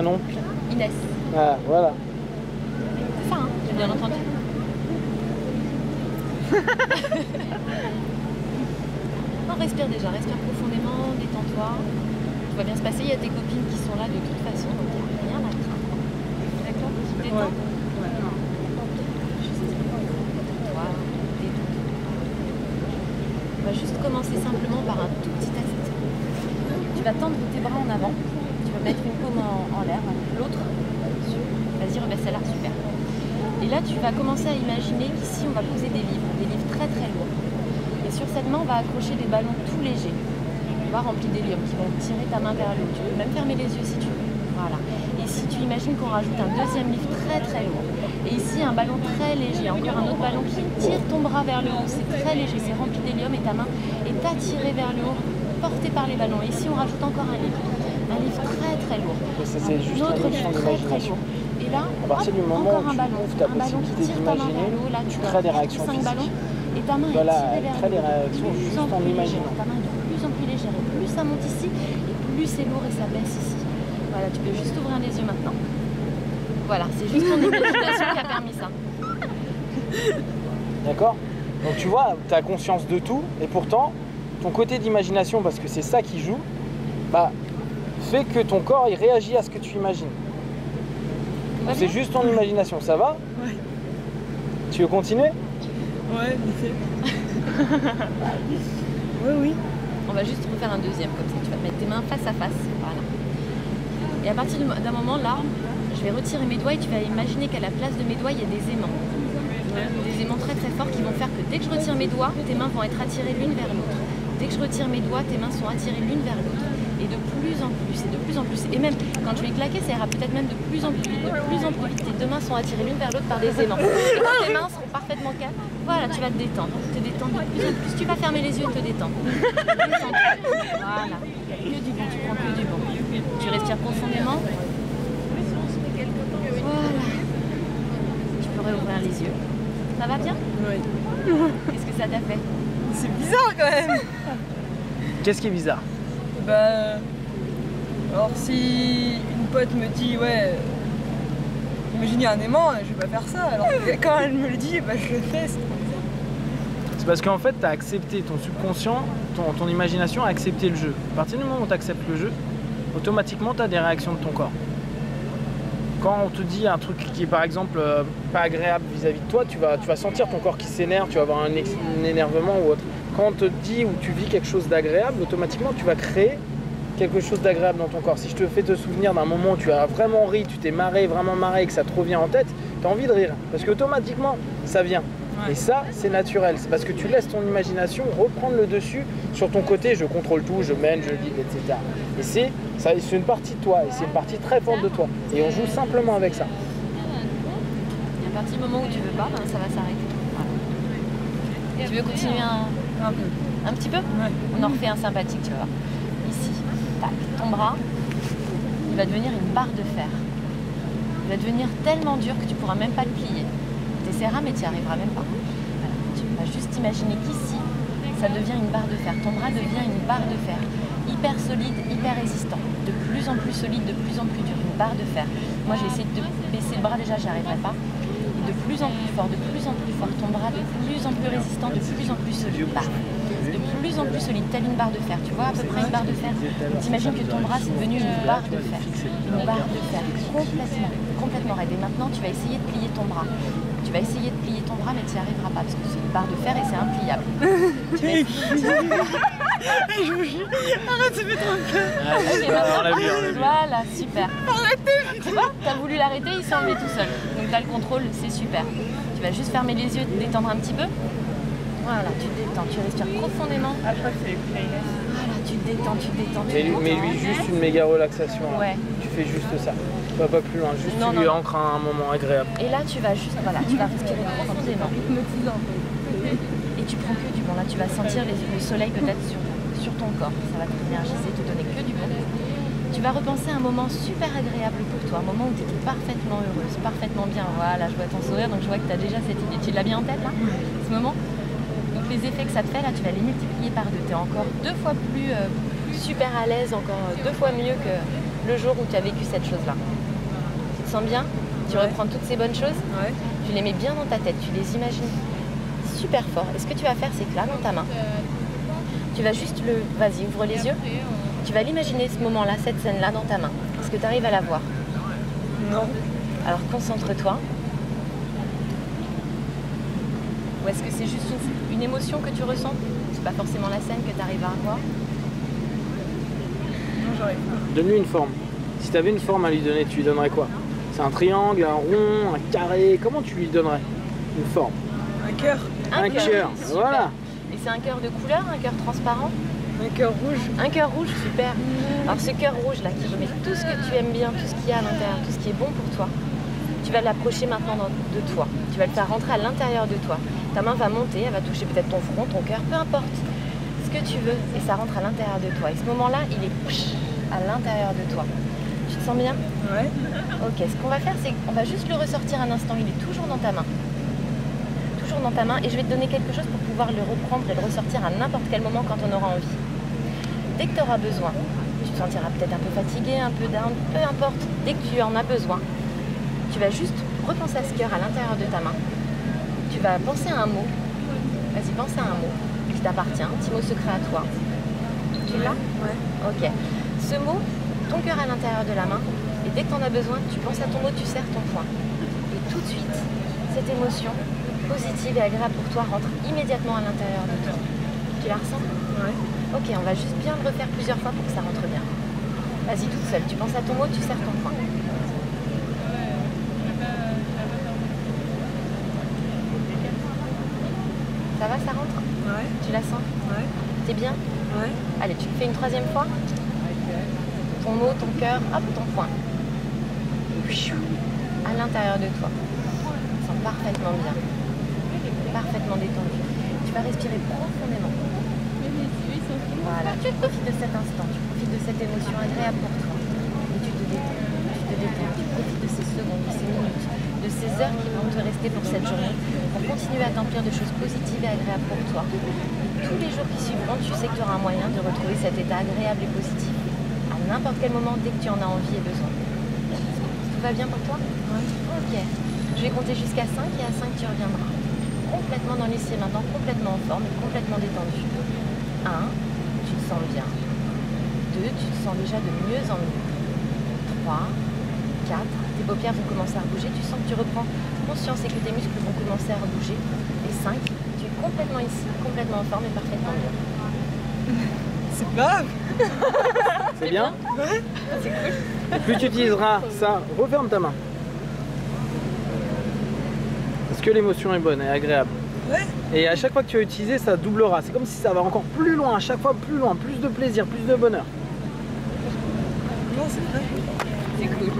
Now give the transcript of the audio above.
Non. Inès. Ah, voilà. C'est ça, hein, j'ai bien entendu. Non, respire déjà, respire profondément, détends-toi. Tout va bien se passer, il y a tes copines qui sont là de toute façon, donc il n'y a rien à craindre. D'accord? Tu te détends? Juste détends-toi, détends-toi. On va juste commencer simplement par un tout petit test. Tu vas tendre tes bras en avant. Tu vas mettre une paume en l'air, l'autre. Vas-y, rebaisse la, super. Et là, tu vas commencer à imaginer qu'ici, on va poser des livres très très lourds. Et sur cette main, on va accrocher des ballons tout légers, tu vois, remplis d'hélium, qui vont tirer ta main vers le haut. Tu peux même fermer les yeux si tu veux. Voilà. Et ici, tu imagines qu'on rajoute un deuxième livre très très lourd. Et ici, un ballon très léger, encore un autre ballon qui tire ton bras vers le haut. C'est très léger, c'est rempli d'hélium et ta main est attirée vers le haut, portée par les ballons. Et ici, on rajoute encore un livre très très lourd. C'est juste une notion d'imagination. Et là, à partir du moment où tu ouvres ta possibilité d'imaginer, tu crées des réactions physiques. Et ta main voilà, est tirée vers crée des réactions juste en imaginant. Ta main est de plus en plus légère, et plus ça monte ici, et plus c'est lourd et ça baisse ici. Voilà, tu peux juste ouvrir les yeux maintenant. Voilà, c'est juste ton imagination qui a permis ça. D'accord? Donc tu vois, tu as conscience de tout, et pourtant, ton côté d'imagination, parce que c'est ça qui joue, bah, fait que ton corps il réagit à ce que tu imagines. C'est juste ton imagination, ça va? Ouais. Tu veux continuer? Ouais, vite fait. Oui. On va juste refaire un deuxième, comme ça tu vas te mettre tes mains face à face. Voilà. Et à partir d'un moment là, je vais retirer mes doigts et tu vas imaginer qu'à la place de mes doigts, il y a des aimants. Des aimants très très forts qui vont faire que dès que je retire mes doigts, tes mains vont être attirées l'une vers l'autre. Dès que je retire mes doigts, tes mains sont attirées l'une vers l'autre. Et de plus en plus, et de plus en plus. Et même quand je vais claquer, ça ira peut-être même de plus en plus vite, de plus en plus vite. Tes deux mains sont attirées l'une vers l'autre par des aimants. Et quand tes mains seront parfaitement calmes, voilà, tu vas te détendre de plus en plus. Tu vas fermer les yeux et te détendre. Voilà, que du bon, tu prends que du bon. Tu respires profondément. Voilà. Tu peux réouvrir les yeux. Ça va bien? Oui. Qu'est-ce que ça t'a fait? C'est bizarre quand même. Qu'est-ce qui est bizarre? Bah, alors si une pote me dit ouais, imaginez un aimant, je vais pas faire ça. Alors quand elle me le dit, bah je le fais. C'est parce qu'en fait, tu as accepté ton subconscient, ton imagination a accepté le jeu. À partir du moment où tu acceptes le jeu, automatiquement, tu as des réactions de ton corps. Quand on te dit un truc qui est par exemple pas agréable vis-à-vis de toi, tu vas sentir ton corps qui s'énerve, tu vas avoir un énervement ou autre. Quand on te dit ou tu vis quelque chose d'agréable, automatiquement tu vas créer quelque chose d'agréable dans ton corps. Si je te fais te souvenir d'un moment où tu as vraiment ri, tu t'es marré, vraiment marré et que ça te revient en tête, tu as envie de rire. Parce qu'automatiquement, ça vient. Ouais. Et ça, c'est naturel. C'est parce que tu laisses ton imagination reprendre le dessus sur ton côté. Je contrôle tout, je mène, je guide, etc. Et c'est une partie de toi. Et c'est une partie très forte de toi. Et on joue simplement avec ça. Et à partir du moment où tu veux pas, ben, ça va s'arrêter. Voilà. Tu veux continuer un petit peu? Ouais. On en refait un sympathique, tu vas voir. Ici, tac, ton bras, il va devenir une barre de fer. Il va devenir tellement dur que tu pourras même pas le plier. Tu essaieras, mais tu n'y arriveras même pas. Voilà. Tu vas juste imaginer qu'ici, ça devient une barre de fer. Ton bras devient une barre de fer. Hyper solide, hyper résistant. De plus en plus solide, de plus en plus dur. Une barre de fer. Moi, j'ai essayé de baisser le bras déjà, j'y arriverai pas. De plus en plus fort, de plus en plus fort, ton bras de plus en plus résistant, de plus en plus solide, de plus en plus solide, telle une barre de fer, tu vois à peu près une barre de fer, t'imagines que ton bras c'est devenu une barre de fer, complètement raide, et maintenant tu vas essayer de plier ton bras, mais tu n'y arriveras pas, parce que c'est une barre de fer et c'est impliable. Je vous jure, arrête, ça fait trop peur. Voilà, super. Arrêtez. Tu vois, t'as voulu l'arrêter, il s'est enlevé tout seul. Donc t'as le contrôle, c'est super. Tu vas juste fermer les yeux et te détendre un petit peu. Voilà, tu te détends, tu respires profondément. Ah, je crois que c'est voilà, tu te détends. Mais lui, juste une méga relaxation. Ouais. Tu fais juste ça. Tu vas pas plus loin, juste tu lui ancres un moment agréable. Et là, tu vas juste, voilà, tu vas respirer profondément. Et tu prends que du bon. Là, tu vas sentir le soleil peut-être sur ton corps. Ça va t'énergiser, te donner que du bon. Tu vas repenser à un moment super agréable pour toi, un moment où tu étais parfaitement heureuse, parfaitement bien. Voilà, je vois ton sourire, donc je vois que tu as déjà cette idée. Tu l'as bien en tête là, ce moment? Donc les effets que ça te fait là, tu vas les multiplier par deux. Tu es encore 2 fois plus super à l'aise, encore 2 fois mieux le jour où tu as vécu cette chose-là. Tu te sens bien? Tu reprends toutes ces bonnes choses? Ouais. Tu les mets bien dans ta tête, tu les imagines super fort. Et ce que tu vas faire, c'est que là, dans ta main, tu vas juste Vas-y, ouvre les yeux. Tu vas l'imaginer, ce moment-là, cette scène-là dans ta main. Est-ce que tu arrives à la voir? Non. Alors concentre-toi. Ou est-ce que c'est juste une émotion que tu ressens? C'est pas forcément la scène que tu arrives à voir. Non, j'arrive pas. Donne-lui une forme. Si tu avais une forme à lui donner, tu lui donnerais quoi? C'est un triangle, un rond, un carré? Comment tu lui donnerais une forme? Un cœur. Un cœur, Super. voilà. Et c'est un cœur de couleur, un cœur transparent? Un cœur rouge. Un cœur rouge, super. Alors ce cœur rouge là qui remet tout ce que tu aimes bien, tout ce qu'il y a à l'intérieur, tout ce qui est bon pour toi, tu vas l'approcher maintenant de toi. Tu vas le faire rentrer à l'intérieur de toi. Ta main va monter, elle va toucher peut-être ton front, ton cœur, peu importe. Ce que tu veux, et ça rentre à l'intérieur de toi. Et ce moment-là, il est à l'intérieur de toi. Tu te sens bien? Ouais. Ok, ce qu'on va faire, c'est qu'on va juste le ressortir un instant. Il est toujours dans ta main. Toujours dans ta main. Et je vais te donner quelque chose pour pouvoir le reprendre et le ressortir à n'importe quel moment quand on aura envie. Dès que tu auras besoin, tu te sentiras peut-être un peu fatigué, un peu down, peu importe. Dès que tu en as besoin, tu vas juste repenser à ce cœur à l'intérieur de ta main. Tu vas penser à un mot. Vas-y, pense à un mot qui t'appartient, un petit mot secret à toi. Tu l'as? Ouais. Ok. Ce mot, ton cœur à l'intérieur de la main, et dès que tu en as besoin, tu penses à ton mot, tu serres ton poing. Et tout de suite, cette émotion positive et agréable pour toi rentre immédiatement à l'intérieur de toi. Tu la ressens? Ouais. Ok, on va juste bien le refaire plusieurs fois pour que ça rentre bien. Vas-y, toute seule, tu penses à ton mot, tu serres ton poing. Ça va, ça rentre? Ouais. Tu la sens? Ouais. T'es bien? Ouais. Allez, tu le fais une troisième fois? Ton mot, ton cœur, hop, ton poing. À l'intérieur de toi. Tu te sens parfaitement bien. Parfaitement détendu. Tu vas respirer profondément. Voilà, tu profites de cet instant, tu profites de cette émotion agréable pour toi. Et tu te détends, tu profites de ces secondes, de ces minutes, de ces heures qui vont te rester pour cette journée, pour continuer à t'emplir de choses positives et agréables pour toi. Et tous les jours qui suivront, tu sais que tu auras un moyen de retrouver cet état agréable et positif à n'importe quel moment dès que tu en as envie et besoin. Tout va bien pour toi? Ouais. Ok. Je vais compter jusqu'à 5 et à 5 tu reviendras. Complètement dans l'ici et maintenant, complètement en forme et complètement détendu. 1, tu te sens bien. 2, tu te sens déjà de mieux en mieux. 3, 4, tes paupières vont commencer à bouger, tu sens que tu reprends conscience et que tes muscles vont commencer à rebouger. Et 5, tu es complètement ici, complètement en forme et parfaitement bien. C'est grave. C'est bien? Ouais. C'est cool. Et plus tu utiliseras ça, referme ta main. Parce que l'émotion est bonne et agréable. Ouais. Et à chaque fois que tu vas utiliser, ça doublera. C'est comme si ça va encore plus loin, à chaque fois plus loin, plus de plaisir, plus de bonheur. Non, c'est vrai. C'est cool.